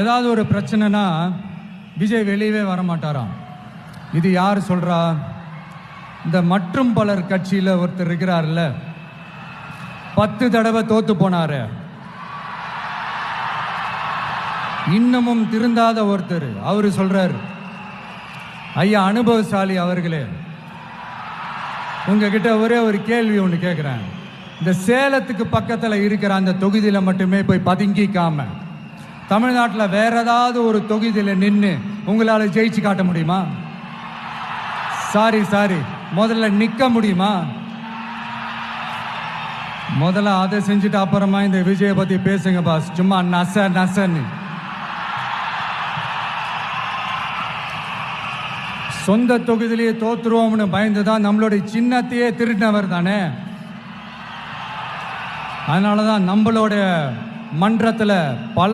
ஏதாவது ஒரு பிரச்சனைனா விஜய் வெளியவே வரமாட்டாராம். இது யார் சொல்றா? இந்த மற்றும் பலர் கட்சியில் ஒருத்தர் இருக்கிறார்ல, 10 தடவை தோத்து போனாரு, இன்னமும் திருந்தாத ஒருத்தர். அவரு சொல்றாரு, ஐயா அனுபவசாலி அவர்களே, உங்ககிட்ட ஒரே ஒரு கேள்வி ஒன்று கேட்குறேன். இந்த சேலத்துக்கு பக்கத்தில் இருக்கிற அந்த தொகுதியில் மட்டுமே போய் பதுங்கிக்காம தமிழ்நாட்டில் வேற ஏதாவது ஒரு தொகுதியில் நின்று உங்களால் ஜெயிச்சு காட்ட முடியுமா? சாரி, முதல்ல நிற்க முடியுமா? முதல்ல அதை செஞ்சுட்டு அப்புறமா இந்த விஜயை பற்றி பேசுங்க பாஸ். சும்மா நசன்னு. சொந்த தொகுதியிலேயே தோத்துருவோம்னு பயந்துதான் நம்மளுடைய சின்னத்தையே திருடினவர் தானே. அதனால தான் நம்மளோட மன்றத்தில் பல